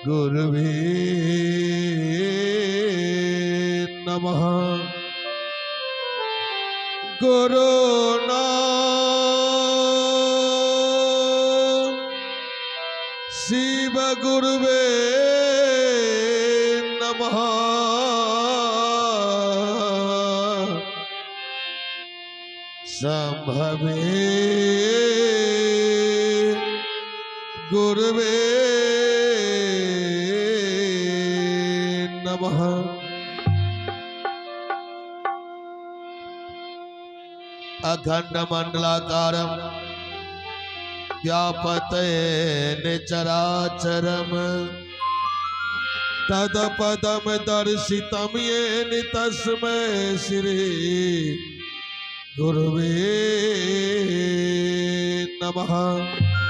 गुरुवे नमः। गुरुनाम शिव गुरुवे नमः। संभवे गुरुवे नमः। अखंड मंडलाकारं व्यापतेन चराचरम् तदपदं दर्शितं येन तस्मै श्री गुरुवे नमः।